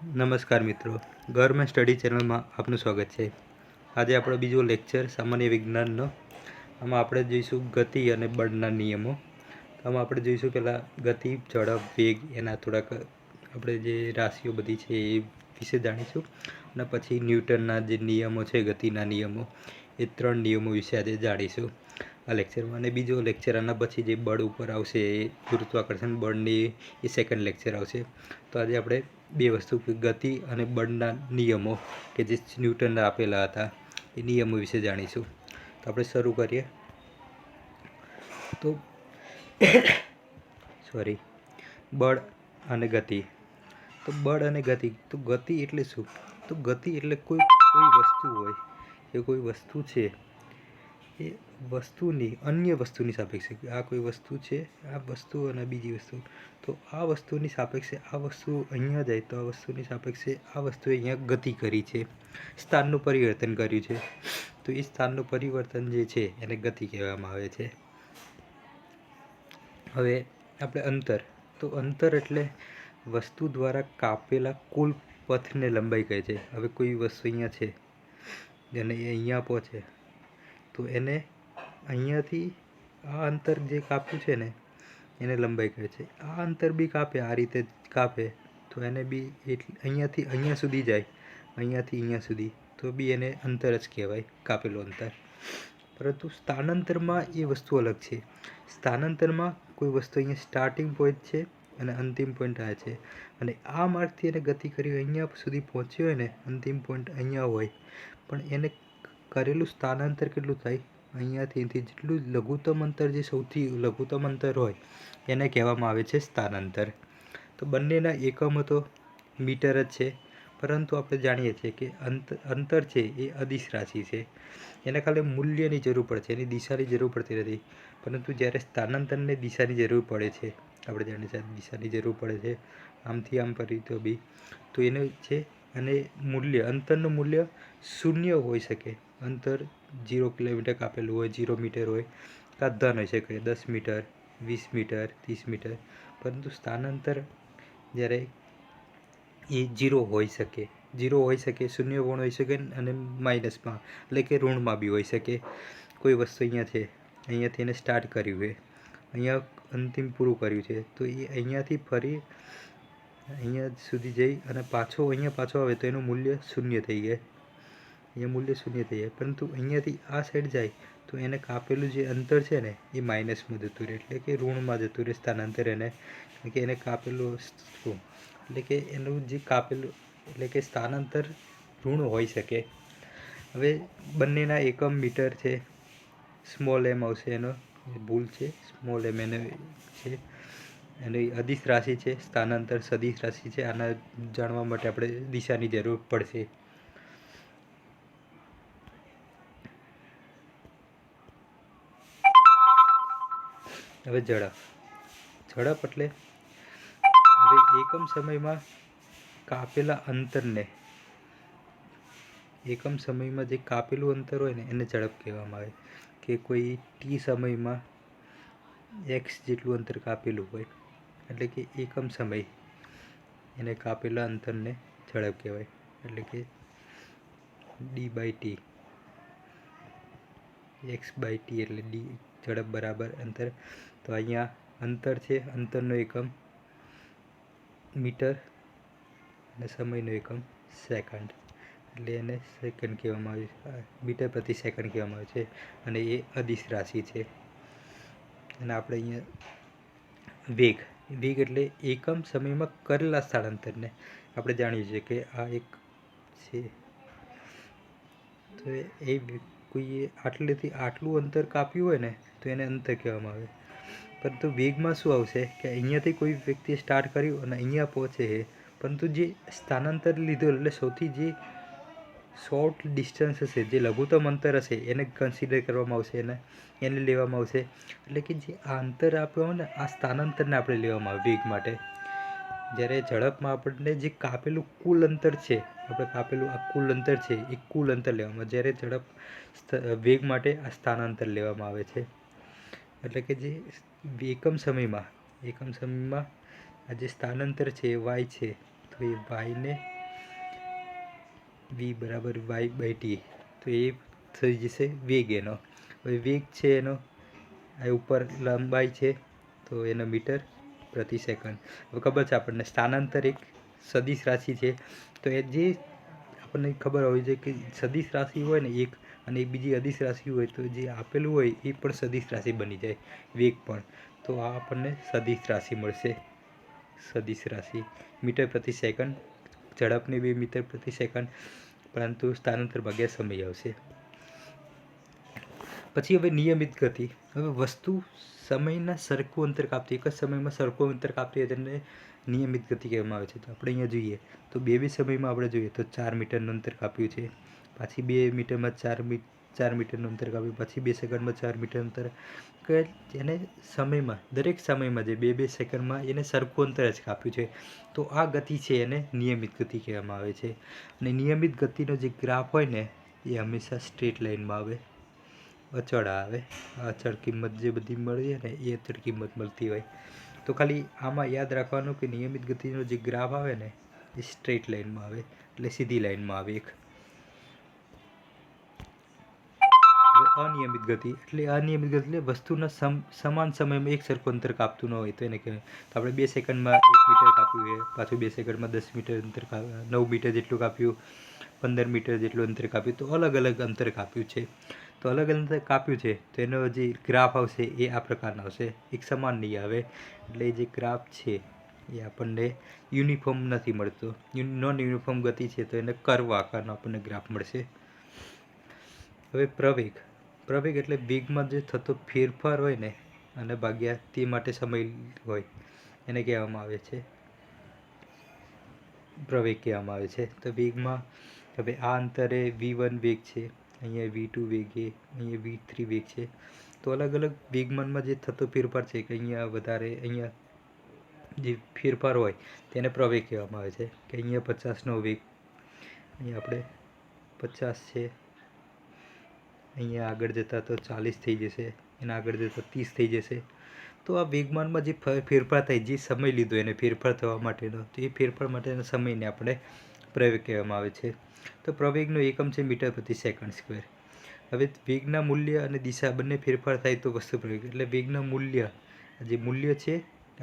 નમસ્કાર મિત્રો, government study ચેનલમાં આપનું સ્વાગત છે. આજે આપણો બીજો લેક્ચર સામાન્ય વિજ્ઞાનનો. આમાં આપણે જોઈશું ગતિ અને બળના નિયમો. આમાં આપણે જોઈશું પહેલાં ગતિ, ઝડપ, વેગ, એના થોડાક આપણે જે રાશિઓ બધી છે એ વિશે જાણીશું. અને પછી ન્યૂટનના જે નિયમો છે, ગતિના નિયમો, એ 3 નિયમો વિશે આજે જાણીશું આ લેક્ચરમાં. અને બીજો લેક્ચર આના પછી જે બળ ઉપર આવશે, એ ગુરુત્વાકર્ષણ બળની એ સેકન્ડ લેક્ચર આવશે. તો આજે આપણે બે વસ્તુ, ગતિ અને બળના નિયમો કે જે ન્યૂટનના આપેલા હતા, એ નિયમો વિશે જાણીશું. તો આપણે શરૂ કરીએ. તો બળ અને ગતિ. તો બળ અને ગતિ, તો ગતિ એટલે શું? તો ગતિ એટલે કોઈ વસ્તુ હોય, એ કોઈ વસ્તુ છે, એ વસ્તુની અન્ય વસ્તુની સાપેક્ષે, આ કોઈ વસ્તુ છે, આ વસ્તુ અને બીજી વસ્તુ, તો આ વસ્તુની સાપેક્ષે આ વસ્તુ અહીંયા જાય, તો આ વસ્તુની સાપેક્ષે આ વસ્તુએ અહીંયા ગતિ કરી છે, સ્થાનનું પરિવર્તન કર્યું છે. તો એ સ્થાનનું પરિવર્તન જે છે એને ગતિ કહેવામાં આવે છે. હવે આપણે અંતર, તો અંતર એટલે વસ્તુ દ્વારા કાપેલા કુલ પથને લંબાઈ કહે છે. હવે કોઈ વસ્તુ અહીંયા છે અને એ અહીંયા પહોંચે, તો એને અહીંયાથી આ અંતર જે કાપ્યું છે ને, એને લંબાઈ કહે છે. આ અંતર બી કાપે, આ રીતે કાપે, તો એને બી અહીંયાથી અહીંયા સુધી જાય, અહીંયાથી અહીંયા સુધી, તો બી એને અંતર જ કહેવાય, કાપેલું અંતર. પરંતુ સ્થાનાંતરમાં એ વસ્તુ અલગ છે. સ્થાનાંતરમાં કોઈ વસ્તુ અહીંયા સ્ટાર્ટિંગ પોઈન્ટ છે અને અંતિમ પોઈન્ટ આ છે, અને આ માર્ગથી એને ગતિ કરી અહીંયા સુધી પહોંચ્યો હોય ને, અંતિમ પોઈન્ટ અહીંયા હોય, પણ એને કરેલું સ્થાનાંતર કેટલું થાય? અહીંયાથી જેટલું લઘુત્તમ અંતર, જે સૌથી લઘુત્તમ અંતર હોય, એને કહેવામાં આવે છે સ્થાનાંતર. તો બંનેના એકમો તો મીટર જ છે, પરંતુ આપણે જાણીએ છીએ કે અંતર છે એ અદિશ રાશિ છે. એને ખાલી મૂલ્યની જરૂર પડે છે, એની દિશાની જરૂર પડતી નથી. પરંતુ જ્યારે સ્થાનાંતરને દિશાની જરૂર પડે છે, આપણે જાણીએ છીએ દિશાની જરૂર પડે છે, આમથી આમ કરી તો બી, તો એને છે. અને મૂલ્ય, અંતરનું મૂલ્ય શૂન્ય હોઈ શકે. અંતર 0 કિલોમીટર કાપેલું હોય, 0 મીટર હોય, કાં ધન હોઈ શકે, 10 મીટર, 20 મીટર, 30 મીટર. પરંતુ સ્થાનાંતર જ્યારે એ 0 હોઈ શકે, 0 હોઈ શકે, શૂન્ય પણ હોઈ શકે, અને માઇનસમાં એટલે કે ઋણમાં બી હોઈ શકે. કોઈ વસ્તુ અહીંયા છે, અહીંયાથી એને સ્ટાર્ટ કર્યું છે, અહીંયા અંતિમ પૂરું કર્યું છે, તો એ અહીંયાથી ફરી અહીંયા સુધી જઈ અને અહીંયા પાછો આવે, તો એનું મૂલ્ય શૂન્ય થઈ જાય, અહીંયા મૂલ્ય શૂન્ય થઈ જાય. પરંતુ અહીંયાથી આ સાઈડ જાય, તો એને કાપેલું જે અંતર છે ને, એ માઇનસમાં જતું રહે, એટલે કે ઋણમાં જતું રહે સ્થાનાંતર. એટલે કે એને કાપેલું શું, એટલે કે એનું જે કાપેલું, એટલે કે સ્થાનાંતર ઋણ હોઈ શકે. હવે બંનેના એકમ મીટર છે, સ્મોલ એમ આવશે, એનો ભૂલ છે, સ્મોલ એમ એને છે. એની અદિશ રાશિ છે, સ્થાનાંતર સદિશ રાશિ છે. આના જાણવા માટે આપણે દિશાની જરૂર પડશે. હવે ઝડપ એટલે હવે એકમ સમયમાં કાપેલા અંતરને, એકમ સમયમાં જે કાપેલું અંતર હોય ને, એને ઝડપ કહેવામાં આવે. કે કોઈ ટી સમયમાં એક્સ જેટલું અંતર કાપેલું હોય, એટલે કે એકમ સમય, એને કાપેલા અંતરને ઝડપ કહેવાય. એટલે કે d/t, x/t એટલે d ઝડપ બરાબર અંતર. તો અહીંયા અંતર છે, અંતરનો એકમ મીટર અને સમયનો એકમ સેકન્ડ, એટલે એને સેકન્ડ કહેવામાં આવે છે, મીટર પ્રતિ સેકન્ડ કહેવામાં આવે છે. અને એ અદિશ રાશિ છે. અને આપણે અહીંયા વેગ એટલે એકમ સમયમાં કરેલા સ્થળાંતરને આપણે જાણીએ છીએ કે આ એક છે, તો એ કોઈએ આટલેથી આટલું અંતર કાપ્યું હોય ને, તો એને અંતર કહેવામાં આવે. પરંતુ વેગમાં શું આવશે કે અહીંયાથી કોઈ વ્યક્તિએ સ્ટાર્ટ કર્યું અને અહીંયા પહોંચે છે, પરંતુ જે સ્થાનાંતર લીધું, એટલે સૌથી જે શોર્ટ ડિસ્ટન્સ હશે, જે લઘુત્તમ અંતર હશે, એને કન્સિડર કરવામાં આવશે, એને લેવામાં આવશે. એટલે કે જે આ અંતર આપ્યો હોય ને, આ સ્થાનાંતરને આપણે લેવામાં આવે વેગ માટે. જ્યારે ઝડપમાં આપણને જે કાપેલું કુલ અંતર છે, આપણે કાપેલું આ કુલ અંતર છે, એ કુલ અંતર લેવામાં આવે. જ્યારે વેગ માટે આ સ્થાનાંતર લેવામાં આવે છે. એટલે કે જે એકમ સમયમાં આ જે સ્થાનાંતર છે એ y છે, તો એ yને વી બરાબર y/t, તો એ થઈ જશે વેગ એનો. હવે વેગ છે એનો, આ ઉપર લંબાઈ છે તો એનો મીટર પ્રતિ સેકન્ડ. હવે ખબર છે આપણને સ્થાનાંતર એક સદિશ રાશિ છે, તો એ જે આપણને ખબર હોય છે કે સદિશ રાશિ હોય ને એક, અને એક બીજી અદિશ રાશિ હોય, તો જે આપેલું હોય એ પણ સદિશ રાશિ બની જાય, વેગ પણ. તો આ આપણને સદિશ રાશિ મળશે, સદિશ રાશિ મીટર પ્રતિ સેકન્ડ. ઝડપની બી મીટર પ્રતિ સેકન્ડ, પરંતુ સ્થાનાંતર ભાગ્યા સમય આવશે. પછી હવે નિયમિત ગતિ. હવે વસ્તુ સમયના સરખું અંતર કાપતી, એક જ સમયમાં સરખું અંતર કાપતી હોય તેને નિયમિત ગતિ કહેવામાં આવે છે. તો આપણે અહીંયા જોઈએ તો બે સમયમાં આપણે જોઈએ તો 4 મીટરનું અંતર કાપ્યું છે, પાછી 2 મીટરમાં 4 મીટરનું અંતર કાપ્યું, પછી 2 સેકન્ડમાં 4 મીટર અંતર, કે એને સમયમાં દરેક સમયમાં જે 2 સેકન્ડમાં એને સરખું અંતર જ કાપ્યું છે. તો આ ગતિ છે એને નિયમિત ગતિ કહેવામાં આવે છે. અને નિયમિત ગતિનો જે ગ્રાફ હોય ને એ હંમેશા સ્ટ્રેટ લાઇનમાં આવે, અચળ આવે. અચળ કિંમત જે બધી મળી ને એ અચળ કિંમત મળતી હોય. તો ખાલી આમાં યાદ રાખવાનું કે નિયમિત ગતિનો જે ગ્રાફ આવે ને એ સ્ટ્રેટ લાઇનમાં આવે, એટલે સીધી લાઇનમાં આવે એક. હવે અનિયમિત ગતિ એટલે વસ્તુના સમાન સમયમાં એક સરખું અંતર કાપતું ન હોય તો એને કહેવાય. તો આપણે 2 સેકન્ડમાં 1 મીટર કાપ્યું છે, પાછું 2 સેકન્ડમાં 10 મીટર અંતર 9 મીટર જેટલું કાપ્યું, 15 મીટર જેટલું અંતર કાપ્યું, તો અલગ અલગ અંતર કાપ્યું છે. તો અલગ અલગ અંતર કાપ્યું છે તો એનો જે ગ્રાફ આવશે એ આ પ્રકારનો આવશે, એક સમાન નહીં આવે. એટલે જે ગ્રાફ છે એ આપણને યુનિફોર્મ નથી મળતો, નોન યુનિફોર્મ ગતિ છે, તો એને કર્વ આકારનો આપણને ગ્રાફ મળશે. હવે પ્રવેગ એટલે વેગમાં જે થતો ફેરફાર હોય ને અને ભાગ્યા તે માટે સમય હોય એને કહેવામાં આવે છે પ્રવેગ કહેવામાં આવે છે. તો વેગમાં હવે આ અંતરે v1 વેગ છે, અહીંયા v2 વેગ છે, અહીંયા v3 વેગ છે. તો અલગ અલગ વેગમાનમાં જે થતો ફેરફાર છે કે અહીંયા વધારે, અહીંયા જે ફેરફાર હોય તેને પ્રવેગ કહેવામાં આવે છે. કે અહીંયા 50નો વેગ, અહીંયા આપણે 50 છે, અહીંયા આગળ જતાં તો 40 થઈ જશે, એના આગળ જતાં 30 થઈ જશે. તો આ વેગમાનમાં જે ફેરફાર થાય, જે સમય લીધો એને ફેરફાર થવા માટેનો, તો એ ફેરફાર માટેના સમયને આપણે પ્રવેગ કહેવામાં આવે છે. તો પ્રવેગનો એકમ છે મીટર પ્રતિ સેકન્ડ સ્ક્વેર. હવે વેગના મૂલ્ય અને દિશા બંને ફેરફાર થાય તો વસ્તુ પ્રવેગ. એટલે વેગના મૂલ્ય, જે મૂલ્ય છે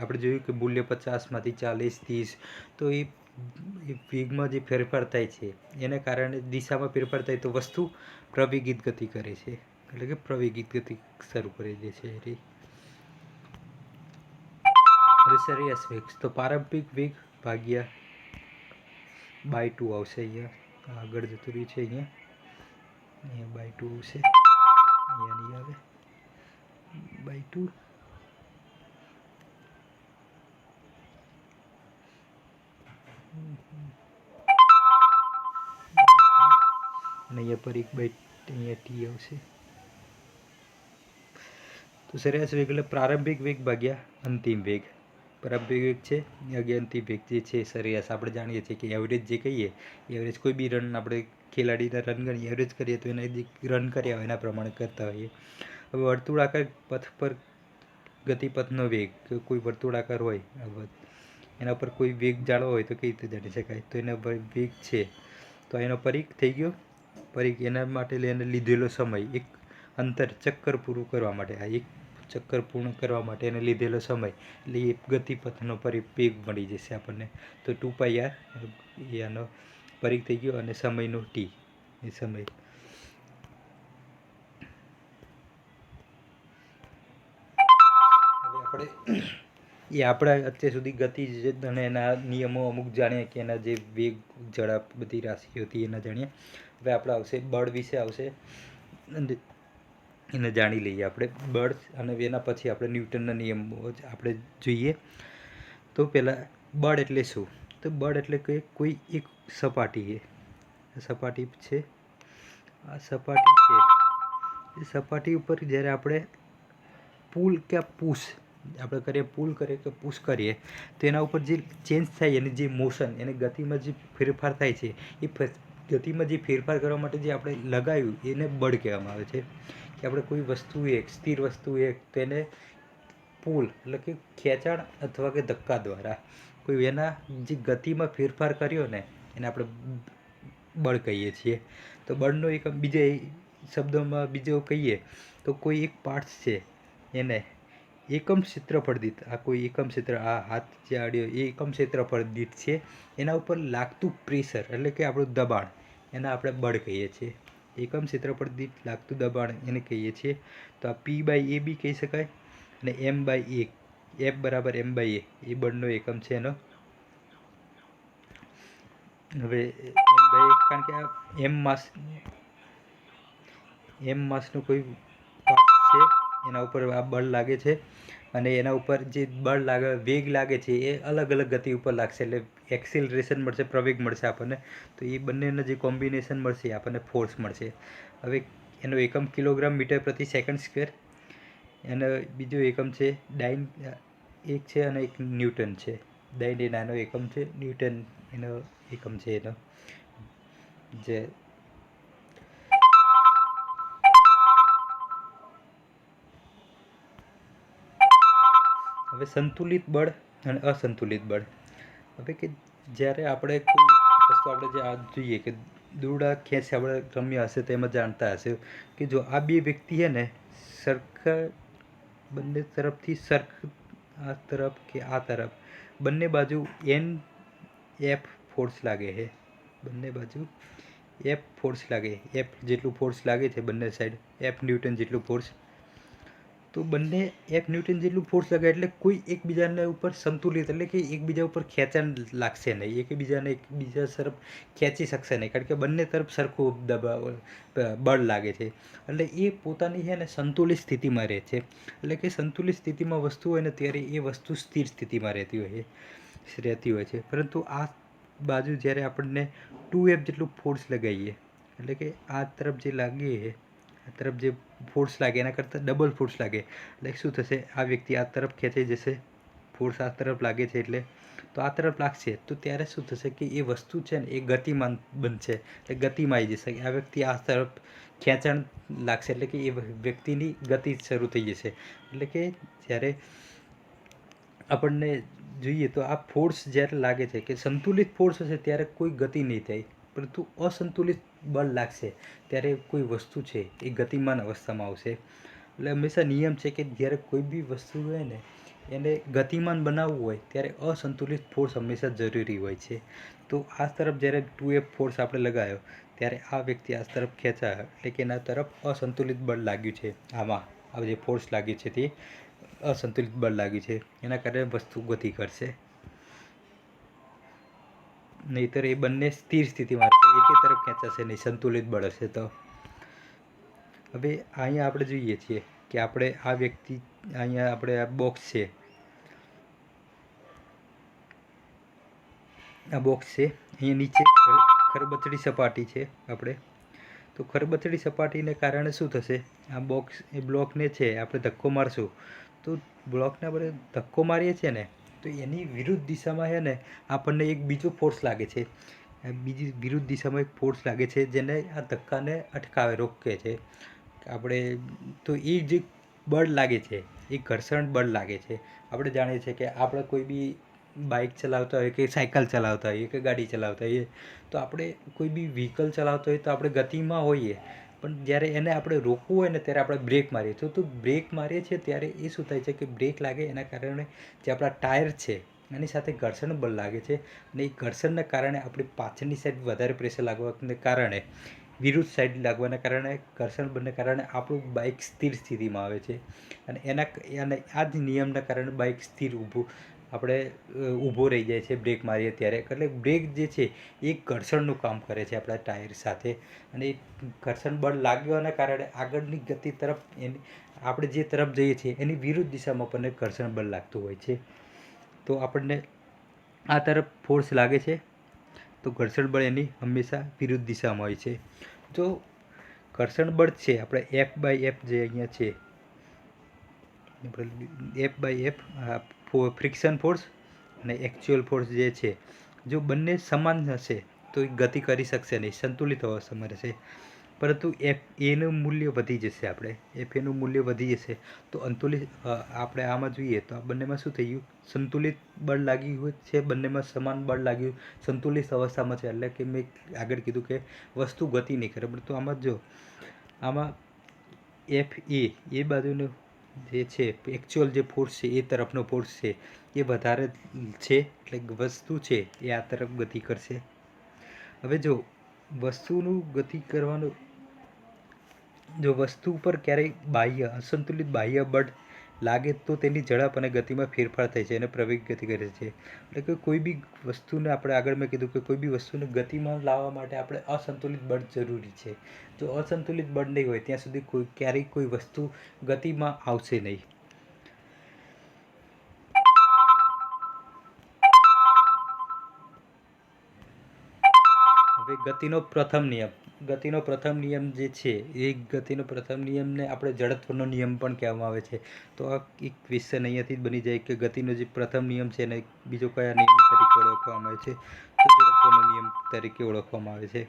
આપણે જોયું કે મૂલ્ય 50માંથી 40, 30, તો એ વેગમાં જે ફેરફાર થાય છે એને કારણે દિશામાં ફેરફાર થાય તો વસ્તુ પ્રવેગિત ગતિ કરે છે, એટલે કે પ્રવેગિત ગતિ શરૂ કરી દે છે. હવે સરેરાશ વેગ, તો પ્રારંભિક વેગ ભાગ્યા બાય 2 આવશે. અહીંયા આગળ જતું રહ્યું છે, અહીંયા બાય 2 આવશે, અહીંયા નહીં આવે બાય 2. અને અહીંયા પર એક બાય અહીંયા ટી આવશે. તો સરેરાશ વેગ એટલે પ્રારંભિક વેગ ભાગ્યા અંતિમ વેગ. પ્રારંભિક વેગ છે ભાગ્યા અંતિમ વેગ જે છે સરેરાશ. આપણે જાણીએ છીએ કે એવરેજ જે કહીએ, એવરેજ કોઈ બી રન આપણે ખેલાડીના રન ગણીએ, એવરેજ કરીએ તો એના જે રન કર્યા હોય એના પ્રમાણે કરતા હોઈએ. હવે વર્તુળાકાર પથ પર ગતિપથનો વેગ, કોઈ વર્તુળાકાર હોય એના પર કોઈ વેગ જાણવો હોય તો કઈ રીતે જાણી શકાય? તો એના વેગ છે તો એનો પરિઘ થઈ ગયો, પરિઘ એના માટે એને લીધેલો સમય, એક અંતર ચક્કર પૂરું કરવા માટે, આ એક ચક્કર પૂર્ણ કરવા માટે એને લીધેલો સમય, એટલે એ ગતિપથનો પરિવેગ મળી જશે આપણને. તો 2πr એનો પરિઘ થઈ ગયો, અને સમયનો ટી એ સમય. હવે આપણે અત્યાર સુધી ગતિ અને એના નિયમો અમુક જાણ્યા, કે એના જે વેગ, ઝડપ, બધી રાશિઓ હતી એના જાણ્યા. હવે આપણે આવશે બળ વિશે આવશે, એને જાણી લઈએ આપણે બળ, અને એના પછી આપણે ન્યૂટનના નિયમો આપણે જોઈએ. તો પહેલાં બળ એટલે શું? તો બળ એટલે કે કોઈ એક સપાટી છે, આ સપાટી છે, એ સપાટી ઉપર જ્યારે આપણે પુલ કે પુશ આપણે કરીએ, પુલ કરીએ કે પુશ કરીએ, તો એના ઉપર જે ચેન્જ થાય, એની જે મોશન, એને ગતિમાં જે ફેરફાર થાય છે, એ ગતિમાં જે ફેરફાર કરવા માટે જે આપણે લગાવ્યું એને બળ કહેવામાં આવે છે. કે આપણે કોઈ વસ્તુ એક સ્થિર વસ્તુ એક તેને પુલ એટલે કે ખેંચાણ અથવા કે ધક્કા દ્વારા કોઈ એના જે ગતિમાં ફેરફાર કર્યો ને એને આપણે બળ કહીએ છીએ. તો બળનો એકમ બીજા શબ્દોમાં બીજો કહીએ તો કોઈ એક પાર્ટ્સ છે એને એકમ ક્ષેત્રફળ દીઠ, આ કોઈ એકમ ક્ષેત્ર, આ હાથ જે આડ્યો એ એકમ ક્ષેત્રફળ દીઠ છે એના ઉપર લાગતું પ્રેશર એટલે કે આપણું દબાણ, એના આપણે બળ કહીએ છીએ. એકમ ક્ષેત્રફળ દીઠ લાગતું દબાણ એને કહીએ છીએ. તો આ P/A બી કહી શકાય અને M/A, F બરાબર M/A એ બળનો એકમ છે એનો. હવે M/A કારણ કે આ એમ માસનું કોઈ પાર્ટ છે એના ઉપર આ બળ લાગે છે અને એના ઉપર જે બળ લાગે, વેગ લાગે છે એ અલગ અલગ ગતિ ઉપર લાગશે એટલે એક્સિલરેશન મળશે, પ્રવેગ મળશે આપણને. તો એ બંનેનું જે કોમ્બિનેશન મળશે એ આપણને ફોર્સ મળશે. હવે એનો એકમ કિલોગ્રામ મીટર પ્રતિ સેકન્ડ સ્ક્વેર, એનો બીજો એકમ છે ડાઇન એક છે અને એક ન્યૂટન છે. ડાઇન એનો એકમ છે, ન્યૂટન એનો એકમ છે એનો. જે હવે સંતુલિત બળ અને અસંતુલિત બળ. હવે કે જ્યારે આપણે કોઈ વસ્તુ આપણે જે આ જોઈએ કે દોરડા ખેંચ આપણે રમ્યા હશે તેમાં જાણતા હશે કે જો આ બે વ્યક્તિ છે ને સરખા બંને તરફથી આ તરફ કે આ તરફ બંને બાજુ F ફોર્સ લાગે છે, બંને બાજુ F ફોર્સ લાગે, F જેટલું ફોર્સ લાગે છે બંને સાઈડ, F ન્યૂટન જેટલું ફોર્સ. તો બંને F ન્યૂટન જેટલું ફોર્સ લાગે એટલે કોઈ એકબીજાને ઉપર સંતુલિત એટલે કે એકબીજા ઉપર ખેંચાણ લાગશે નહીં, એકબીજા તરફ ખેંચી શકશે નહીં કારણ કે બંને તરફ સરખું બળ લાગે છે. એટલે એ પોતાની છે ને સંતુલિત સ્થિતિમાં રહે છે. એટલે કે સંતુલિત સ્થિતિમાં વસ્તુ હોય ને ત્યારે એ વસ્તુ સ્થિર સ્થિતિમાં રહેતી હોય છે. પરંતુ આ બાજુ જ્યારે આપણને 2F જેટલું ફોર્સ લગાવીએ એટલે કે આ તરફ જે લાગીએ, આ તરફ જે ફોર્સ લાગે એના કરતાં ડબલ ફોર્સ લાગે એટલે શું થશે, આ વ્યક્તિ આ તરફ ખેંચાઈ જશે, ફોર્સ આ તરફ લાગે છે એટલે તો આ તરફ લાગશે તો ત્યારે શું થશે કે એ વસ્તુ છે ને એ ગતિમાન બનશે, એટલે ગતિમાં આવી જશે. આ વ્યક્તિ આ તરફ ખેંચાણ લાગશે એટલે કે એ વ્યક્તિની ગતિ શરૂ થઈ જશે. એટલે કે જ્યારે આપણને જોઈએ તો આ ફોર્સ જ્યારે લાગે છે કે સંતુલિત ફોર્સ હશે ત્યારે કોઈ ગતિ નહીં થાય, પરંતુ અસંતુલિત બળ લાગશે ત્યારે કોઈ વસ્તુ છે એ ગતિમાન અવસ્થામાં આવશે. એટલે હંમેશા નિયમ છે કે જ્યારે કોઈ બી વસ્તુ હોય ને એને ગતિમાન બનાવવું હોય ત્યારે અસંતુલિત ફોર્સ હંમેશા જરૂરી હોય છે. તો આ તરફ જ્યારે 2F ફોર્સ આપણે લગાવ્યો ત્યારે આ વ્યક્તિ આ તરફ ખેંચાયો એટલે કે એના તરફ અસંતુલિત બળ લાગ્યું છે, આમાં આ જે ફોર્સ લાગ્યું છે તે અસંતુલિત બળ લાગ્યું છે, એના કારણે વસ્તુ ગતિ કરશે. નહીંતર એ બંને સ્થિર સ્થિતિમાં રહેશે, એકે તરફ ખેંચાશે નહીં સંતુલિત બળ હશે તો. હવે અહીંયા આપણે જોઈએ છીએ કે આપણે આ વ્યક્તિ અહીંયા આપણે આ બોક્સ છે, આ બોક્સ છે અહીંયા નીચે ખરબચડી સપાટી છે આપણે. તો ખરબચડી સપાટીને કારણે શું થશે, આ બોક્સ એ બ્લોકને છે આપણે ધક્કો મારશું તો બ્લોકને આપણે ધક્કો મારીએ છીએ ને તો એની વિરુદ્ધ દિશામાં છે ને આપણને એક બીજો ફોર્સ લાગે છે, બીજી વિરુદ્ધ દિશામાં એક ફોર્સ લાગે છે જેને આ ધક્કાને અટકાવે, રોકે છે આપણે. તો એ જે બળ લાગે છે એ ઘર્ષણ બળ લાગે છે. આપણે જાણીએ છીએ કે આપણે કોઈ બી બાઇક ચલાવતા હોય કે સાયકલ ચલાવતા હોઈએ કે ગાડી ચલાવતા હોઈએ તો આપણે કોઈ બી વ્હીકલ ચલાવતા હોઈએ તો આપણે ગતિમાં હોઈએ, પણ જ્યારે એને આપણે રોકવું હોય ને ત્યારે આપણે બ્રેક મારીએ તો બ્રેક મારીએ છીએ ત્યારે એ શું થાય છે કે બ્રેક લાગે એના કારણે જે આપણા ટાયર છે એની સાથે ઘર્ષણ બળ લાગે છે અને એ ઘર્ષણના કારણે આપણી પાછળની સાઈડ વધારે પ્રેશર લાગવાને કારણે, વિરુદ્ધ સાઈડ લાગવાના કારણે, ઘર્ષણ બળને કારણે આપણું બાઇક સ્થિર સ્થિતિમાં આવે છે અને આ જ નિયમના કારણે બાઇક ઊભો રહી જાય છે બ્રેક મારીએ ત્યારે. એટલે બ્રેક જે છે એ ઘર્ષણનું કામ કરે છે આપણા ટાયર સાથે અને એ ઘર્ષણ બળ લાગવાના કારણે આગળની ગતિ તરફ આપણે જે તરફ જઈએ છીએ એની વિરુદ્ધ દિશામાં આપણને ઘર્ષણ બળ લાગતું હોય છે. તો આપણને આ તરફ ફોર્સ લાગે છે તો ઘર્ષણ બળ એની હંમેશા વિરુદ્ધ દિશામાં હોય છે. જો ઘર્ષણ બળ છે આપણે F/F જે અહીંયા છે, F/F ફ્રિક્શન ફોર્સ અને એક્ચ્યુઅલ ફોર્સ જે છે, જો બંને સમાન હશે તો એ ગતિ કરી શકશે નહીં, સંતુલિત અવસ્થામાં રહેશે. પરંતુ એફ એનું મૂલ્ય વધી જશે, આપણે એફ એનું મૂલ્ય વધી જશે તો આપણે આમાં જોઈએ તો આ બંનેમાં શું થઈ ગયું, સંતુલિત બળ લાગ્યું હોય છે, બંનેમાં સમાન બળ લાગ્યું, સંતુલિત અવસ્થામાં છે. એટલે કે મેં આગળ કીધું કે વસ્તુ ગતિ નહીં કરે, પરંતુ આમાં જો આમાં એફ એ બાજુનો જે છે એકચ્યુઅલ જે ફોર્સ છે એ તરફનો ફોર્સ છે એ વધારે છે, એટલે વસ્તુ છે એ આ તરફ ગતિ કરશે. હવે જો વસ્તુનું ગતિ કરવાનું, જો વસ્તુ ઉપર ક્યારેય અસંતુલિત બાહ્ય બળ લાગે તો તેની ઝડપ અને ગતિમાં ફેરફાર થાય છે અને પ્રવેગ ગતિ કરે છે. એટલે કે કોઈ બી વસ્તુને આપણે આગળ મેં કીધું કે કોઈ બી વસ્તુને ગતિમાં લાવવા માટે આપણે અસંતુલિત બળ જરૂરી છે. જો અસંતુલિત બળ નહીં હોય ત્યાં સુધી ક્યારેય કોઈ વસ્તુ ગતિમાં આવશે નહીં. હવે ગતિનો પ્રથમ નિયમ જે છે એ ગતિનો પ્રથમ નિયમને આપણે જડત્વનો નિયમ પણ કહેવામાં આવે છે. તો આ એક ક્વેશ્ચન અહીંયાથી જ બની જાય કે ગતિનો જે પ્રથમ નિયમ છે એને બીજો કયા નિયમ તરીકે ઓળખવામાં આવે છે, તો જડત્વનો નિયમ તરીકે ઓળખવામાં આવે છે.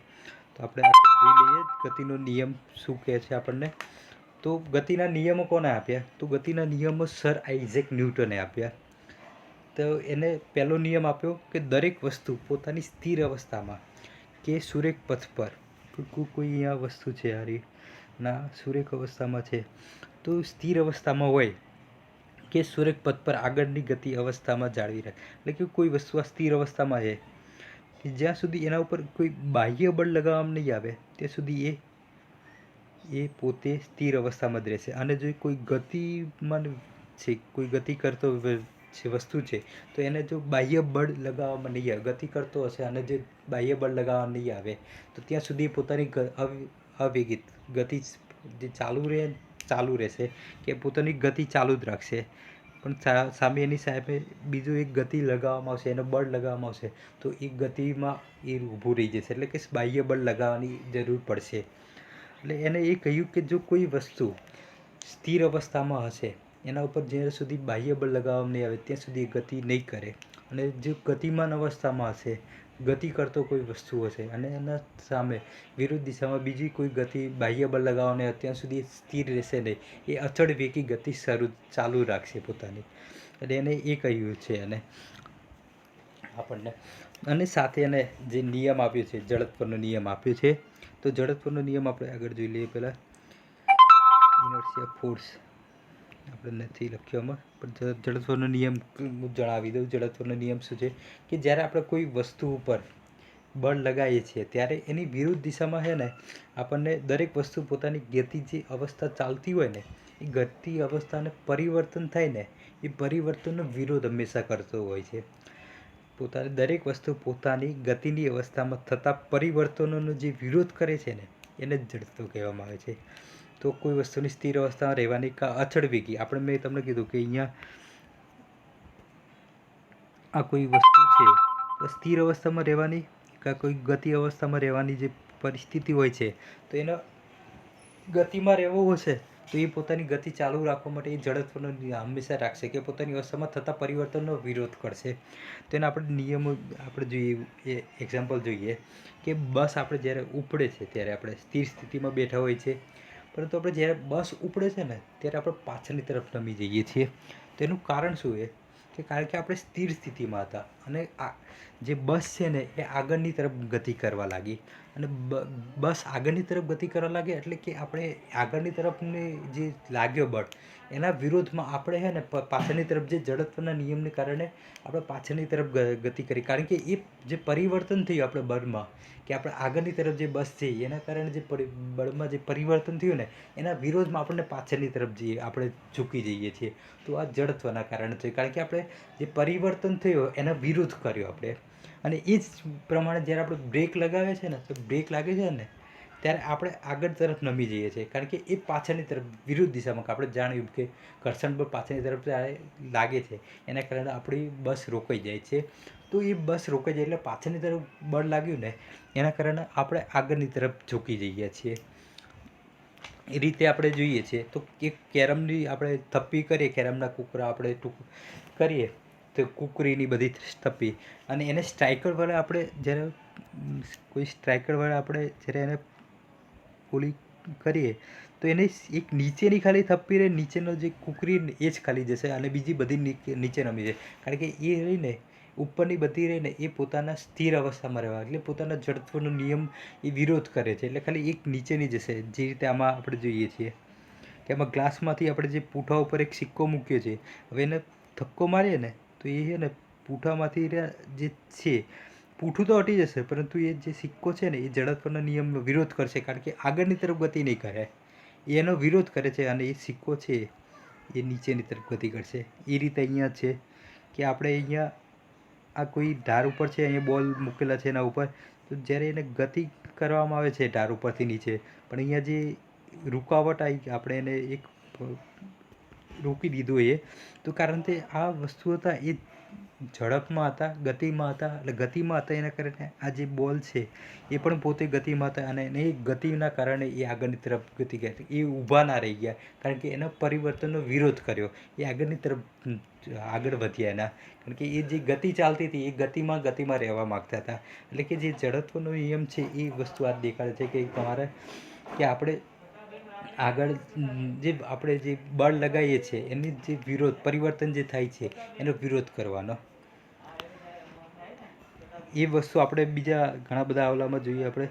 તો આપણે જોઈ લઈએ ગતિનો નિયમ શું કહે છે આપણને. તો ગતિના નિયમો કોને આપ્યા, તો ગતિના નિયમો સર આઇઝેક ન્યૂટને આપ્યા. તો એને પહેલો નિયમ આપ્યો કે દરેક વસ્તુ પોતાની સ્થિર અવસ્થામાં કે સુરેખ પથ પર, કોઈ અહીંયા વસ્તુ છે હારી ના સુરેખ અવસ્થામાં છે, તો સ્થિર અવસ્થામાં હોય કે સુરેખ પથ પર આગળની ગતિ અવસ્થામાં જાળવી રાખે. એટલે કે કોઈ વસ્તુ આ સ્થિર અવસ્થામાં છે કે જ્યાં સુધી એના ઉપર કોઈ બાહ્ય બળ લગાવવામાં નહીં આવે ત્યાં સુધી એ પોતે સ્થિર અવસ્થામાં જ રહેશે. અને જો કોઈ ગતિમાન છે, કોઈ ગતિ કરતો જે વસ્તુ છે તો એને જો બાહ્ય બળ લગાવવામાં નહીં આવે, ગતિ કરતો હશે અને જે બાહ્ય બળ લગાવવામાં નહીં આવે તો ત્યાં સુધી પોતાની અવેગિત ગતિ જે ચાલુ રહેશે કે પોતાની ગતિ ચાલુ જ રાખશે. પણ સામે એની સામે બીજું એક ગતિ લગાવવામાં આવશે, એનો બળ લગાવવામાં આવશે તો એ ગતિમાં એ ઊભું રહી જશે. એટલે કે બાહ્ય બળ લગાવવાની જરૂર પડશે. એટલે એને એ કહ્યું કે જો કોઈ વસ્તુ સ્થિર અવસ્થામાં હશે એના ઉપર જ્યાં સુધી બાહ્ય બળ લગાવવામાં નહીં આવે ત્યાં સુધી ગતિ નહીં કરે. અને જો ગતિમાન અવસ્થામાં હશે, ગતિ કરતો કોઈ વસ્તુ હશે અને એના સામે વિરુદ્ધ દિશામાં બીજી કોઈ ગતિ બાહ્ય બળ લગાવવાને ત્યાં સુધી સ્થિર રહેશે નહીં, એ અચળ વેગી ગતિ ચાલુ રાખશે પોતાની. એટલે એને એ કહ્યું છે અને આપણને, અને સાથે એને જે નિયમ આપ્યો છે જડત્વનો નિયમ આપ્યો છે. તો જડત્વનો નિયમ આપણે આગળ જોઈ લઈએ. પહેલાં ઇનર્શિયા ફોર્સ આપણે નથી લખ્યો આમાં, પણ જડત્વનો નિયમ જણાવી દઉં. જડત્વનો નિયમ શું છે કે જ્યારે આપણે કોઈ વસ્તુ ઉપર બળ લગાવીએ છીએ ત્યારે એની વિરુદ્ધ દિશામાં છે ને આપણને દરેક વસ્તુ પોતાની ગતિ જે અવસ્થા ચાલતી હોય ને એ ગતિ અવસ્થાને પરિવર્તન થાય ને એ પરિવર્તનનો વિરોધ હંમેશા કરતો હોય છે. દરેક વસ્તુ પોતાની ગતિની અવસ્થામાં થતા પરિવર્તનોનો જે વિરોધ કરે છે ને એને જ જડત્વ કહેવામાં આવે છે. તો કોઈ વસ્તુની સ્થિર અવસ્થામાં રહેવાની કા અચળ વેગી, આપણે મેં તમને કીધું કે અહીંયા આ કોઈ વસ્તુ છે તો સ્થિર અવસ્થામાં રહેવાની કાં કોઈ ગતિ અવસ્થામાં રહેવાની જે પરિસ્થિતિ હોય છે તો એનો ગતિમાં રહેવો હશે તો એ પોતાની ગતિ ચાલુ રાખવા માટે એ જડત્વનો હંમેશા રાખશે કે પોતાની અવસ્થામાં થતા પરિવર્તનનો વિરોધ કરશે. તો એના આપણે નિયમો આપણે જોઈએ, એ એક્ઝામ્પલ જોઈએ કે બસ આપણે જ્યારે ઉપડે છે ત્યારે આપણે સ્થિર સ્થિતિમાં બેઠા હોય છે, પરંતુ આપણે જ્યારે બસ ઉપડે છે ને ત્યારે આપણે પાછળની તરફ નમી જઈએ છીએ. તો એનું કારણ શું કે કારણ કે આપણે સ્થિર સ્થિતિમાં હતા અને જે બસ છે ને એ આગળની તરફ ગતિ કરવા લાગી. અને બસ આગળની તરફ ગતિ કરવા લાગે એટલે કે આપણે આગળની તરફને જે લાગ્યો બળ એના વિરોધમાં આપણે છે ને પાછળની તરફ જે જડત્વના નિયમને કારણે આપણે પાછળની તરફ ગતિ કરી. કારણ કે એ જે પરિવર્તન થયું આપણે બળમાં કે આપણે આગળની તરફ જે બસ છે એના કારણે જે બળમાં જે પરિવર્તન થયું ને એના વિરોધમાં આપણને પાછળની તરફ આપણે ઝૂકી જઈએ છીએ. તો આ જડત્વના કારણે થયું, કારણ કે આપણે જે પરિવર્તન થયું એના વિરોધ કર્યો આપણે. અને એ જ પ્રમાણે જ્યારે આપણે બ્રેક લગાવીએ છીએ ને તો બ્રેક લાગે છે ને ત્યારે આપણે આગળ તરફ નમી જઈએ છીએ, કારણ કે એ પાછળની તરફ વિરુદ્ધ દિશામાં આપણે જાણ્યું કે ઘર્ષણ બળ પાછળની તરફ લાગે છે એના કારણે આપણી બસ રોકાઈ જાય છે. તો એ બસ રોકાઈ જાય એટલે પાછળની તરફ બળ લાગ્યું ને એના કારણે આપણે આગળની તરફ ઝૂકી જઈએ છીએ. એ રીતે આપણે જોઈએ છીએ. તો એક કેરમની આપણે થપ્પી કરીએ, કેરમના કૂકરા આપણે કરીએ તો કૂકરીની બધી થપ્પી, અને એને સ્ટ્રાઇકર વડે આપણે જ્યારે કોઈ સ્ટ્રાઇકર વડે આપણે જ્યારે એને ઓલી કરીએ તો એને એક નીચેની ખાલી થપ્પી રહે, નીચેનો જે કુકરી એ જ ખાલી જશે અને બીજી બધી નીચે નમી જાય. કારણ કે એ રહીને ઉપરની બધી રહીને એ પોતાના સ્થિર અવસ્થામાં રહેવા, એટલે પોતાના જડત્વનો નિયમ એ વિરોધ કરે છે. એટલે ખાલી એક નીચેની જશે. જે રીતે આમાં આપણે જોઈએ છીએ કે આમાં ગ્લાસમાંથી આપણે જે પૂઠા ઉપર એક સિક્કો મૂક્યો છે, હવે એને ધક્કો મારીએ ને તો એ છે ને પૂઠામાંથી જે છે પૂઠું તો હટી જશે, પરંતુ એ જે સિક્કો છે ને એ જડત્વના નિયમનો વિરોધ કરશે. કારણ કે આગળની તરફ ગતિ નહીં કરે, એનો વિરોધ કરે છે અને એ સિક્કો છે એ નીચેની તરફ ગતિ કરશે. એ રીતે અહીંયા છે કે આપણે અહીંયા આ કોઈ ધાર ઉપર છે, અહીંયા બોલ મૂકેલા છે એના ઉપર, તો જ્યારે એને ગતિ કરવામાં આવે છે ધાર ઉપરથી નીચે, પણ અહીંયા જે રૂકાવટ આવી, આપણે એને એક રોકી દીધું એ તો કારણ કે આ વસ્તુ હતા એ ઝડપમાં હતા, ગતિમાં હતા. એટલે ગતિમાં હતા એના કારણે આ જે બોલ છે એ પણ પોતે ગતિમાં હતા અને એ ગતિના કારણે એ આગળની તરફ ગતિ કરી, એ ઊભા ના રહી ગયા. કારણ કે એના પરિવર્તનનો વિરોધ કર્યો, એ આગળની તરફ આગળ વધ્યા એના. કારણ કે એ જે ગતિ ચાલતી હતી એ ગતિમાં રહેવા માગતા હતા. એટલે કે જે જડત્વનો નિયમ છે એ વસ્તુ આ દેખાડે છે કે તમારે કે આપણે આગળ જે આપણે જે બળ લગાવીએ છીએ એની જે વિરોધ પરિવર્તન જે થાય છે એનો વિરોધ કરવાનો. એ વસ્તુ આપણે બીજા ઘણા બધા આવલામાં જોઈએ આપણે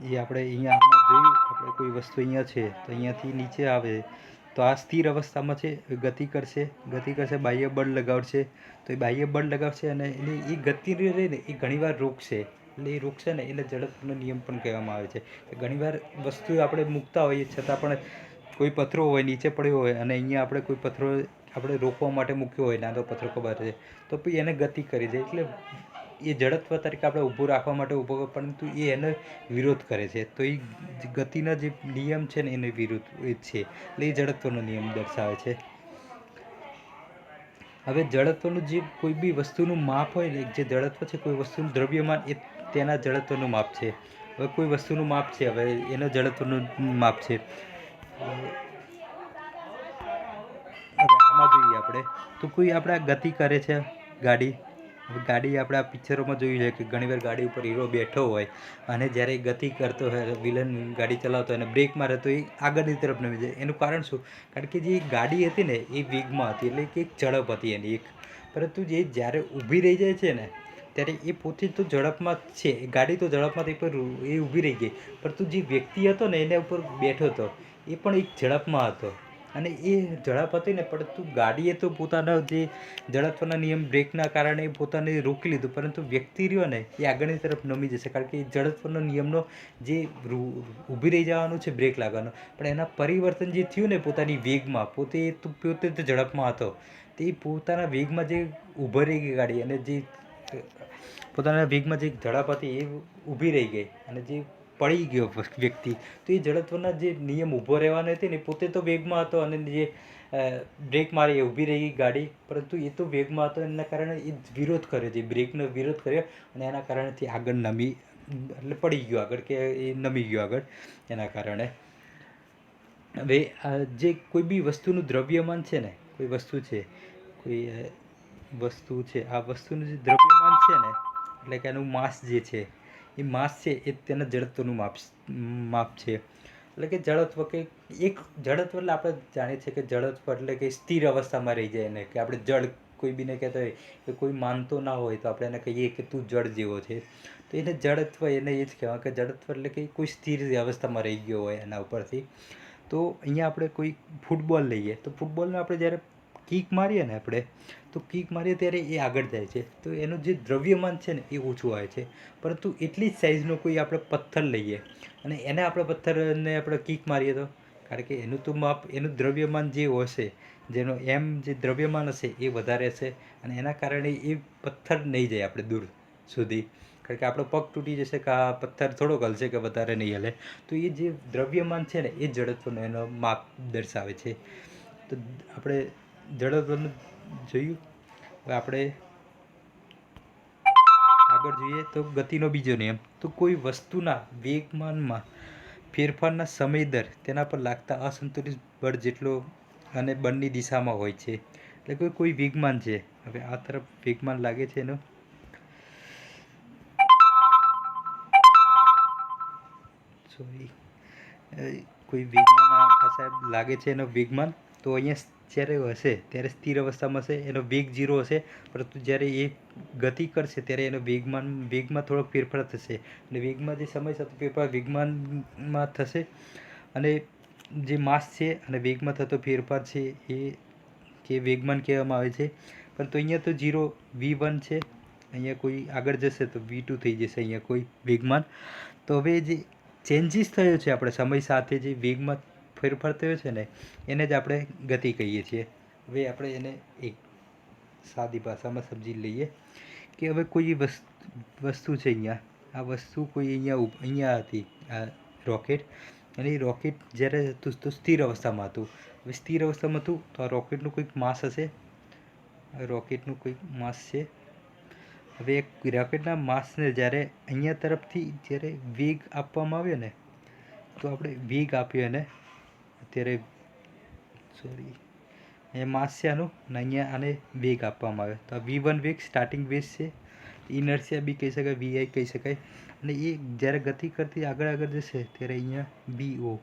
એ આપણે અહીંયા આમાં જોયું, આપણે કોઈ વસ્તુ અહીંયા છે તો અહીંયાથી નીચે આવે તો આ સ્થિર અવસ્થામાં છે, ગતિ કરશે, બાહ્ય બળ લગાવશે, તો એ બાહ્ય બળ લગાવશે અને એની એ ગતિ રહે ને એ ઘણીવાર રોકશે. એટલે એ રોકશે ને એને જડત્વનો નિયમ પણ કહેવામાં આવે છે. ઘણીવાર વસ્તુ આપણે મૂકતા હોઈએ છતાં પણ કોઈ પથરો હોય નીચે પડ્યો હોય અને અહીંયા આપણે કોઈ પથરો આપણે રોકવા માટે મૂક્યો હોય, નાનો પથરો ખબર છે, તો પછી એને ગતિ કરી દે. એટલે એ જડત્વ તરીકે આપણે ઊભું રાખવા માટે ઊભો, પરંતુ એ એને વિરોધ કરે છે. તો એ ગતિના જે નિયમ છે ને એને વિરુદ્ધ એ છે. એટલે એ જડત્વનો નિયમ દર્શાવે છે. હવે જડત્વનું જે કોઈ બી વસ્તુનું માપ હોય ને, જે જડત્વ છે કોઈ વસ્તુનું દ્રવ્યમાન એ તેના જડત્વનું માપ છે. હવે કોઈ વસ્તુનું માપ છે, હવે એના જડત્વનું માપ છે. હવે આમાં જોઈએ આપણે તો કોઈ આપણે ગતિ કરે છે ગાડી આપણે આ પિક્ચરોમાં જોયું છે કે ઘણીવાર ગાડી ઉપર હીરો બેઠો હોય અને જ્યારે ગતિ કરતો હોય, વિલન ગાડી ચલાવતો હોય અને બ્રેક મારે તો એ આગળની તરફ નમી જાય. એનું કારણ શું? કારણ કે જે ગાડી હતી ને એ વેગમાં હતી, એટલે કે એક ઝડપ હતી એની એક. પરંતુ જે જ્યારે ઊભી રહી જાય છે ને ત્યારે એ પોતે તો ઝડપમાં જ છે, ગાડી તો ઝડપમાંથી પર એ ઊભી રહી ગઈ, પરંતુ જે વ્યક્તિ હતો ને એના ઉપર બેઠો હતો એ પણ એક ઝડપમાં હતો અને એ ઝડપ હતી ને, પરંતુ ગાડીએ તો પોતાના જે જડત્વના નિયમ બ્રેકના કારણે પોતાને રોકી લીધું, પરંતુ વ્યક્તિ રહ્યો ને એ આગળની તરફ નમી જશે. કારણ કે જડત્વનો નિયમનો જે ઊભી રહી જવાનું છે બ્રેક લાગવાનો, પણ એના પરિવર્તન જે થયું ને પોતાની વેગમાં, પોતે તો ઝડપમાં હતો, તે પોતાના વેગમાં જે ઊભી રહી ગઈ ગાડી અને જે પોતાના વેગમાં જે ઝડપ હતી એ ઊભી રહી ગઈ અને જે પડી ગયો વ્યક્તિ, તો એ જડત્વના જે નિયમ ઊભો રહેવાનો હતી ને પોતે તો વેગમાં હતો અને જે બ્રેક મારી એ ઊભી રહી ગઈ ગાડી, પરંતુ એ તો વેગમાં હતો એના કારણે એ વિરોધ કર્યો, જે બ્રેકનો વિરોધ કર્યો અને એના કારણેથી આગળ નમી, એટલે પડી ગયો આગળ, કે એ નમી ગયો આગળ એના કારણે. હવે જે કોઈ બી વસ્તુનું દ્રવ્યમાન છે ને, કોઈ વસ્તુ છે આ વસ્તુનું જે દ્રવ્યમાન છે ને, એટલે કે એનું માસ જે છે એ માસ છે એ તેના જડત્વનું માપ છે. એટલે કે જડત્વ કે એક જડત્વ એટલે આપણે જાણીએ છીએ કે જડત્વ એટલે કે સ્થિર અવસ્થામાં રહી જાય એને, કે આપણે જડ કોઈ બીને કહેતા હોય કે કોઈ માનતો ના હોય તો આપણે એને કહીએ કે તું જડ જેવો છે, તો એને જડત્વ, એને એ જ કહેવાય કે જડત્વ એટલે કે કોઈ સ્થિર અવસ્થામાં રહી ગયો હોય એના ઉપરથી. તો અહીંયા આપણે કોઈ ફૂટબોલ લઈએ તો ફૂટબોલને આપણે જ્યારે કિક મારીએ ને આપણે, તો કિક મારીએ ત્યારે એ આગળ જાય છે, તો એનું જે દ્રવ્યમાન છે ને એ ઓછું આવે છે. પરંતુ એટલી જ સાઇઝનો કોઈ આપણે પથ્થર લઈએ અને એને આપણે પથ્થરને આપણે કિક મારીએ તો, કારણ કે એનું તો માપ, એનું દ્રવ્યમાન જે હશે, જેનો જે દ્રવ્યમાન હશે એ વધારે હશે અને એના કારણે એ પથ્થર નહીં જાય આપણે દૂર સુધી, કારણ કે આપણો પગ તૂટી જશે કે આ પથ્થર થોડોક હલશે કે વધારે નહીં હલે. તો એ જે દ્રવ્યમાન છે ને એ જડત્વનો એનો માપ દર્શાવે છે. તો આપણે જડત્વનું જોયું. હવે આપણે આગળ જોઈએ તો ગતિનો બીજો નિયમ, તો કોઈ વસ્તુના વેગમાનમાં ફેરફારના સમય દર તેના પર લાગતા અસંતુલિત બળ જેટલો અને બળની દિશામાં હોય છે. એટલે કોઈ વેગમાન છે, હવે આ તરફ વેગમાન લાગે છે એનો, સોરી, કોઈ વેગમાન આ સાહેબ લાગે છે એનો વેગમાન. તો અહીંયા જ્યારે હશે ત્યારે સ્થિર અવસ્થામાં હશે, એનો વેગ 0 હશે, પરંતુ જ્યારે એ ગતિ કરશે ત્યારે એનો વેગમાં થોડોક ફેરફાર થશે, અને વેગમાં જે સમય સાથે ફેરફાર વેગમાનમાં થશે, અને જે માસ છે અને વેગમાં થતો ફેરફાર છે એ કે વેગમાન કહેવામાં આવે છે. પરંતુ અહીંયા તો 0 V1 છે, અહીંયા કોઈ આગળ જશે તો V2 થઈ જશે અહીંયા કોઈ વેગમાન. તો હવે જે ચેન્જીસ થયો છે આપણે સમય સાથે જે વેગમાં ફેરફાર થયો છે ને એને જ આપણે ગતિ કહીએ છીએ. હવે આપણે એને એક સાદી ભાષામાં સમજી લઈએ કે હવે કોઈ વસ્તુ છે અહીંયા, આ વસ્તુ કોઈ અહીંયા હતી, આ રોકેટ, અને એ રોકેટ જ્યારે હતું તો સ્થિર અવસ્થામાં હતું. હવે સ્થિર અવસ્થામાં હતું તો આ રોકેટનું કોઈક માસ હશે, રોકેટનું કોઈક માસ છે. હવે એક રોકેટના માસને જ્યારે અહીંયા તરફથી જ્યારે વેગ આપવામાં આવ્યો ને, તો આપણે વેગ આપ્યો એને અત્યારે, સોરી, અહીંયા માસ છે આનું, અને અહીંયા આને વેગ આપવામાં આવ્યો. તો આ V1 વેગ સ્ટાર્ટિંગ વેગ છે, ઇનર્શિયા બી કહી શકાય, VI કહી શકાય. અને એ જ્યારે ગતિ કરતી આગળ જશે ત્યારે અહીંયા VO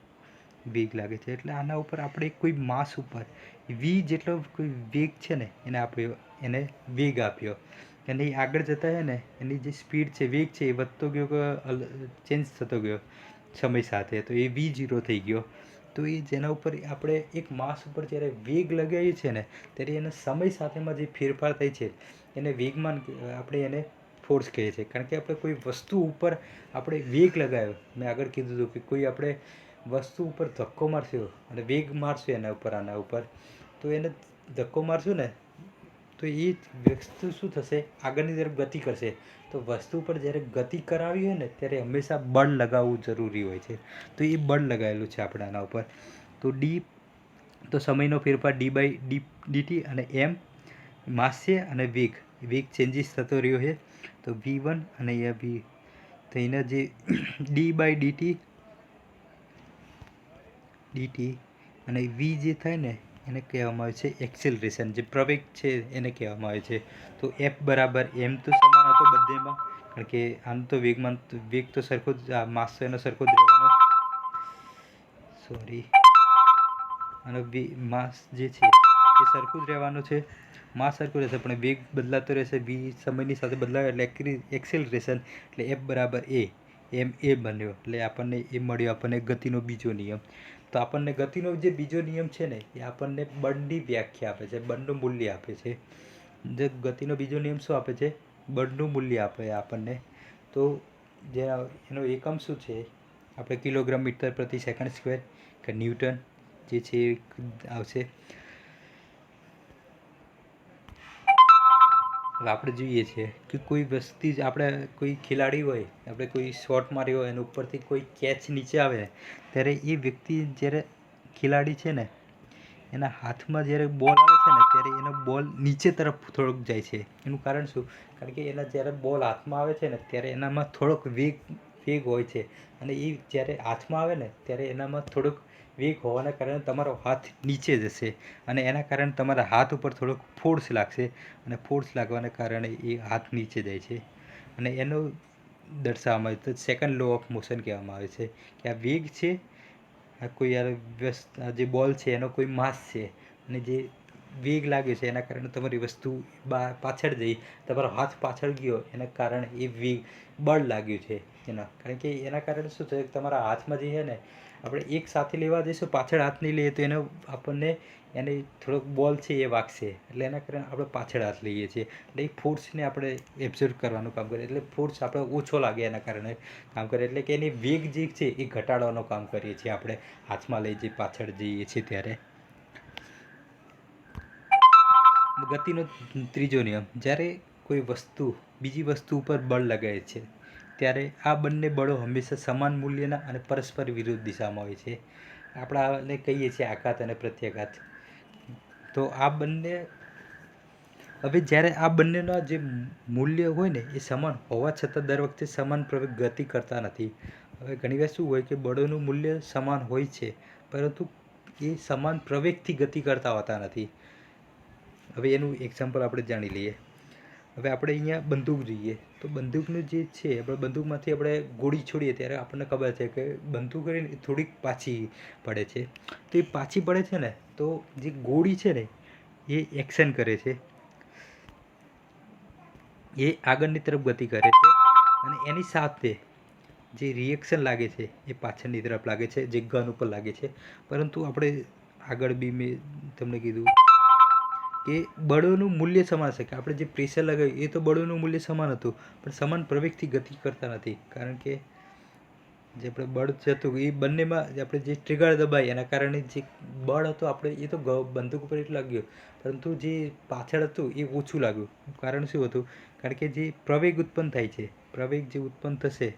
વેગ લાગે છે. એટલે આના ઉપર આપણે કોઈ માસ ઉપર V જેટલો કોઈ વેગ છે ને એને આપ્યો, એને વેગ આપ્યો, અને એ આગળ જતા છે ને એની જે સ્પીડ છે, વેગ છે, એ વધતો ગયો કે ચેન્જ થતો ગયો સમય સાથે, તો એ V0 થઈ ગયો. તો એ જેના ઉપર આપણે એક માસ ઉપર જ્યારે વેગ લગાવીએ છીએ ને ત્યારે એના સમય સાથેમાં જે ફેરફાર થાય છે એને વેગમાન, આપણે એને ફોર્સ કહીએ છીએ. કારણ કે આપણે કોઈ વસ્તુ ઉપર આપણે વેગ લગાવ્યો, મેં આગળ કીધું હતું કે કોઈ આપણે વસ્તુ ઉપર ધક્કો મારશું અને વેગ મારશું એના ઉપર, આના ઉપર, તો એને ધક્કો મારશું ને તો એ વસ્તુ શું થશે, આગળની તરફ ગતિ કરશે. તો વસ્તુ પર જ્યારે ગતિ કરાવી હોય ને ત્યારે હંમેશા બળ લગાવવું જરૂરી હોય છે. તો એ બળ લગાવેલું છે આપણે આના ઉપર. તો ડી, તો સમયનો ફેરફાર dt, અને m માસ છે, અને વેગ ચેન્જીસ થતો રહ્યો છે. તો V1 અને અહીંયા V, તો એના જે dt અને V જે થાય ને એને કહેવામાં આવે છે એક્સેલરેશન, જે પ્રવેગ છે એને કહેવામાં આવે છે. તો F બરાબર m તો સમાન હતો બધેમાં, કારણ કે આમ તો વેગ તો સરખો જ, માસ તો એનો સરખો જ રહેવાનો, સોરી, અને માસ જે છે એ સરખું જ રહેવાનું છે, માસ સરખું રહેશે પણ વેગ બદલાતો રહેશે, V સમયની સાથે બદલાવે એટલે એક્સેલરેશન, એટલે F બરાબર a બન્યો, એટલે આપણને એ મળ્યો આપણને ગતિનો બીજો નિયમ. તો આપણને ગતિનો જે બીજો નિયમ છે ને એ આપણને બળની વ્યાખ્યા આપે છે, બળનું મૂલ્ય આપે છે. જે ગતિનો બીજો નિયમ શું આપે છે, બળનું મૂલ્ય આપે આપણને. તો જે એનો એકમ શું છે, આપણે કિલોગ્રામ મીટર પ્રતિ સેકન્ડ સ્ક્વેર કે ન્યૂટન જે છે એ આવશે. હવે આપણે જોઈએ છીએ કે કોઈ વસ્તી જ, આપણે કોઈ ખેલાડી હોય, આપણે કોઈ શોટ માર્યો હોય અને ઉપરથી કોઈ કેચ નીચે આવે ને ત્યારે એ વ્યક્તિ, જ્યારે ખેલાડી છે ને એના હાથમાં જ્યારે બોલ આવે છે ને ત્યારે એનો બોલ નીચે તરફ થોડોક જાય છે. એનું કારણ શું, કારણ કે એના જ્યારે બોલ હાથમાં આવે છે ને ત્યારે એનામાં થોડોક વેગ હોય છે, અને એ જ્યારે હાથમાં આવે ને ત્યારે એનામાં થોડોક વેગ હોવાના કારણે તમારો હાથ નીચે જશે, અને એના કારણે તમારા હાથ ઉપર થોડોક ફોર્સ લાગશે, અને ફોર્સ લાગવાના કારણે એ હાથ નીચે જાય છે. અને એનો દર્શાવવામાં આવે તો સેકન્ડ લો ઓફ મોશન કહેવામાં આવે છે કે આ વેગ છે, આ કોઈ આ જે બોલ છે એનો કોઈ માસ છે, અને જે વેગ લાગ્યો છે એના કારણે તમારી વસ્તુ પાછળ જઈ, તમારો હાથ પાછળ ગયો એના કારણે એ વેગ, બળ લાગ્યું છે એના, કારણ કે એના કારણે શું થયું, તમારા હાથમાં જે છે ને આપણે એક સાથે લેવા જઈશું, પાછળ હાથ નહીં લઈએ તો એનો આપણને એને થોડોક બોલ છે એ વાગશે, એટલે એના કારણે આપણે પાછળ હાથ લઈએ છીએ, એટલે એ ફોર્સને આપણે એબ્ઝોર્વ કરવાનું કામ કરે, એટલે ફોર્સ આપણે ઓછો લાગે એના કારણે કામ કરે, એટલે કે એની વેગ જે છે એ ઘટાડવાનું કામ કરીએ છીએ આપણે હાથમાં લઈ જઈ પાછળ જઈએ છીએ ત્યારે. ગતિનો ત્રીજો નિયમ, જ્યારે કોઈ વસ્તુ બીજી વસ્તુ ઉપર બળ લગાવે છે ત્યારે આ બંને બળો હંમેશા સમાન મૂલ્યના અને પરસ્પર વિરુદ્ધ દિશામાં હોય છે. આપણે આને કહીએ છીએ આઘાત અને પ્રત્યાઘાત. તો આ બંને, હવે જ્યારે આ બંનેના જે મૂલ્ય હોય ને એ સમાન હોવા છતાં દર વખતે સમાન પ્રવેગ ગતિ કરતા નથી. હવે ઘણીવાર શું હોય કે બળોનું મૂલ્ય સમાન હોય છે પરંતુ એ સમાન પ્રવેગથી ગતિ કરતા હોતા નથી. હવે એનું એક્ઝામ્પલ આપણે જાણી લઈએ. હવે આપણે અહીંયા બંદૂક જોઈએ તો બંદૂકનું જે છે આપણે બંદૂકમાંથી આપણે ગોળી છોડીએ ત્યારે આપણને ખબર છે કે બંદૂક થોડીક પાછી પડે છે. તો એ પાછી પડે છે ને તો જે ગોળી છે ને એ એક્શન કરે છે, એ આગળની તરફ ગતિ કરે છે અને એની સાથે જે રિએક્શન લાગે છે એ પાછળની તરફ લાગે છે, જે ગન ઉપર લાગે છે. પરંતુ આપણે આગળ બી મેં તમને કીધું કે બળોનું મૂલ્ય સમાન છે, કે આપણે જે પ્રેશર લગાવ્યું એ તો બળોનું મૂલ્ય સમાન હતું, પણ સમાન પ્રવેગથી ગતિ કરતા નથી. કારણ કે જે આપણે બળ જતું એ બંનેમાં આપણે જે ટ્રિગર દબાઈ એના કારણે જે બળ હતો આપણે એ તો બંદૂક ઉપર એટલું લાગ્યું, પરંતુ જે પાછળ હતું એ ઓછું લાગ્યું. કારણ શું હતું? કારણ કે જે પ્રવેગ ઉત્પન્ન થાય છે, પ્રવેગ જે ઉત્પન્ન થશે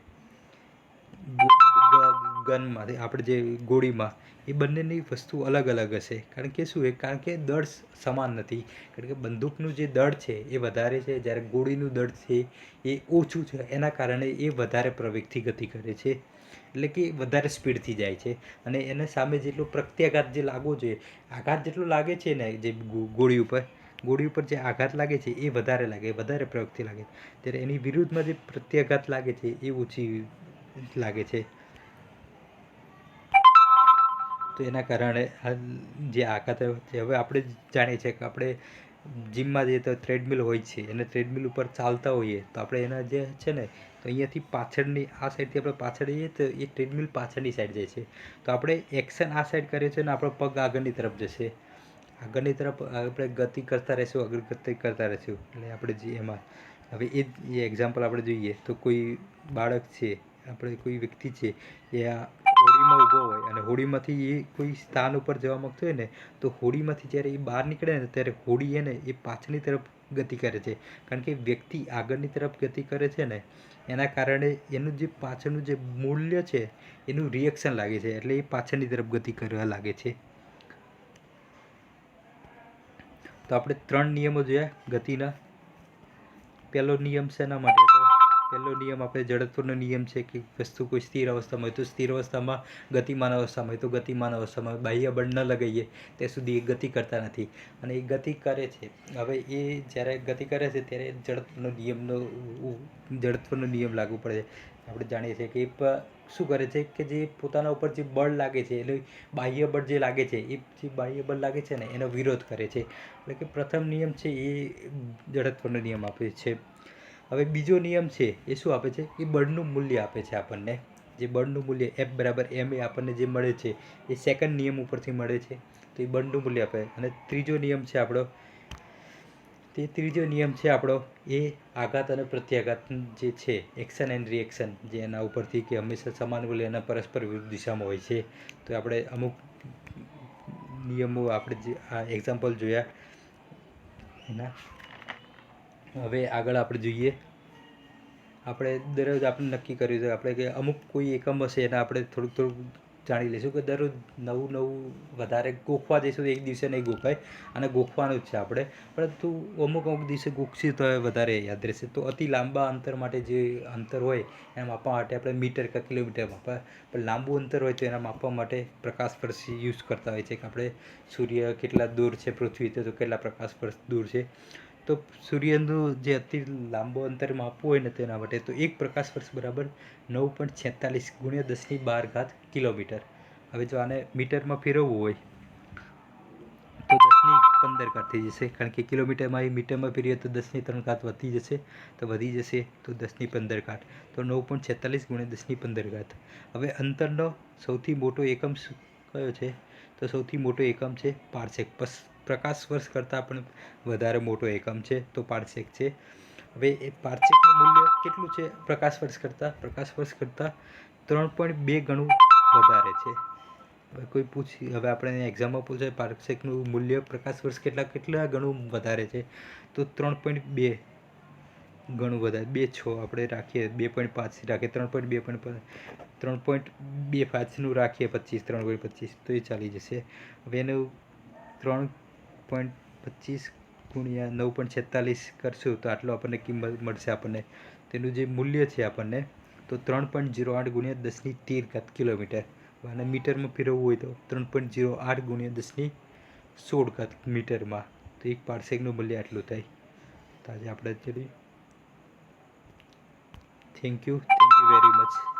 ગનમાંથી આપણે જે ગોળીમાં, એ બંનેની વસ્તુ અલગ અલગ હશે. કારણ કે શું? કારણ કે દળ સમાન નથી. કારણ કે બંદૂકનું જે દળ છે એ વધારે છે, જ્યારે ગોળીનું દળ છે એ ઓછું છે. એના કારણે એ વધારે પ્રવેગથી ગતિ કરે છે, એટલે કે વધારે સ્પીડથી જાય છે. અને એને સામે જેટલો પ્રત્યાઘાત જે લાગવો જોઈએ, આઘાત જેટલો લાગે છે ને જે ગોળી ઉપર જે આઘાત લાગે છે એ વધારે પ્રયોગથી લાગે, ત્યારે એની વિરુદ્ધમાં જે પ્રત્યાઘાત લાગે છે એ ઓછી લાગે છે. તો એના કારણે જે આઘાત છે, હવે આપણે જાણીએ છીએ કે આપણે જીમમાં જઈએ તો ટ્રેડમિલ હોય છે, અને ટ્રેડમિલ ઉપર ચાલતા હોઈએ તો આપણે એના જે છે ને તો અહીંયાથી પાછળની આ સાઈડથી આપણે પાછળ જઈએ તો એ ટ્રેડમિલ પાછળની સાઈડ જાય છે. તો આપણે એક્શન આ સાઈડ કરીએ છીએ અને આપણો પગ આગળની તરફ જશે, આગળની તરફ આપણે ગતિ કરતા રહીશું, આગળ ગતિ કરતા રહીશું. એટલે આપણે જે એમાં હવે એ એક્ઝામ્પલ આપણે જોઈએ તો કોઈ બાળક છે, આપણે કોઈ વ્યક્તિ છે એ આ હોડીમાં ઊભો હોય અને હોડીમાંથી એ કોઈ સ્થાન ઉપર જવા માગતો હોય ને, તો હોડીમાંથી જ્યારે એ બહાર નીકળે ને ત્યારે હોડી એને એ પાછળની તરફ ગતિ કરે છે. કારણ કે વ્યક્તિ આગળની તરફ ગતિ કરે છે ને એના કારણે એનું જે પાછળનું જે મૂલ્ય છે એનું રિએક્શન લાગે છે, એટલે એ પાછળની તરફ ગતિ કરવા લાગે છે. તો આપણે 3 નિયમો જોયા ગતિના. પહેલો નિયમ શેના માટે? તો પહેલો નિયમ આપણે જડત્વનો નિયમ છે કે વસ્તુ કોઈ સ્થિર અવસ્થામાં હોય તો સ્થિર અવસ્થામાં, ગતિમાન અવસ્થામાં હોય તો ગતિમાન અવસ્થામાં, બાહ્ય બળ ન લગાવીએ ત્યાં સુધી એ ગતિ કરતા નથી, અને એ ગતિ કરે છે. હવે એ જ્યારે ગતિ કરે છે ત્યારે જડત્વનો નિયમ લાગુ પડે છે. આપણે જાણીએ છીએ કે શું કરે છે કે જે પોતાના ઉપર જે બળ લાગે છે, એટલે બાહ્ય બળ જે લાગે છે એ જે બાહ્ય બળ લાગે છે ને એનો વિરોધ કરે છે. એટલે કે પ્રથમ નિયમ છે એ જડત્વનો નિયમ આપે છે. હવે બીજો નિયમ છે એ શું આપે છે? એ બળનું મૂલ્ય આપે છે આપણને. જે બળનું મૂલ્ય F = ma આપણને જે મળે છે એ સેકન્ડ નિયમ ઉપરથી મળે છે. તો એ બળનું મૂલ્ય આપે. અને ત્રીજો નિયમ છે આપણો એ આઘાત અને પ્રત્યાઘાત જે છે, એક્શન એન્ડ રિએક્શન, જે એના ઉપરથી કે હંમેશા સમાન મૂલ્ય એના પરસ્પર વિરુદ્ધ દિશામાં હોય છે. તો આપણે અમુક નિયમો આપણે જે આ એક્ઝામ્પલ જોયા એના. હવે આગળ આપણે જોઈએ, આપણે દરરોજ આપણે નક્કી કર્યું છે આપણે કે અમુક કોઈ એકમ હશે એના આપણે થોડુંક જાણી લઈશું કે દરરોજ નવું વધારે ગોખવા જઈશું તો એક દિવસે નહીં ગોખાય, અને ગોખવાનું જ છે આપણે. પરંતુ અમુક દિવસે ગોખશું તો વધારે યાદ રહેશે. તો અતિ લાંબા અંતર માટે જે અંતર હોય એના માપવા માટે આપણે મીટર કે કિલોમીટર માપવા, પણ લાંબુ અંતર હોય તો એના માપવા માટે પ્રકાશ વર્ષ યુઝ કરતા હોય છે, કે આપણે સૂર્ય કેટલા દૂર છે પૃથ્વીથી, તો કેટલા પ્રકાશ વર્ષ દૂર છે. તો સૂર્યનું જે અતિ લાંબો અંતર માપવું હોય ને તેના માટે તો 1 પ્રકાશ વર્ષ બરાબર 9.46 × 1012 કિલોમીટર. હવે જો આને મીટરમાં ફેરવવું હોય તો 1015 થઈ જશે, કારણ કે કિલોમીટરમાં એ મીટરમાં ફેરવીએ તો 10³ વધી જશે, તો 1015, તો 9.46 × 1015. હવે અંતરનો સૌથી મોટો એકમ કયો છે? તો સૌથી મોટો એકમ છે પારસેક. પ્રકાશ વર્ષ કરતાં પણ વધારે મોટો એકમ છે તો પારસેક છે. હવે એ પારસેકનું મૂલ્ય કેટલું છે પ્રકાશ વર્ષ કરતાં? પ્રકાશ વર્ષ કરતાં 3.2 ગણું વધારે છે. હવે આપણે એક્ઝામમાં પૂછે પારસેકનું મૂલ્ય પ્રકાશ વર્ષ કેટલા ગણું વધારે છે? તો 3.2 ગણું વધારે. 2 આપણે રાખીએ, 2.5 રાખીએ, 3.25નું રાખીએ 3.25, તો એ ચાલી જશે. હવે એનું 3.25 × 9.46 કરશું તો આટલો આપણને કિંમત મળશે. આપણને તેનું જે મૂલ્ય છે આપણને તો 3.08 × 1013 કિલોમીટર. અને મીટરમાં ફેરવવું હોય તો 3.08 × 1016 મીટરમાં. તો એક પાર્સેકનું મૂલ્ય આટલું થાય. તો આજે આપણે ચડીએ. Thank you very much.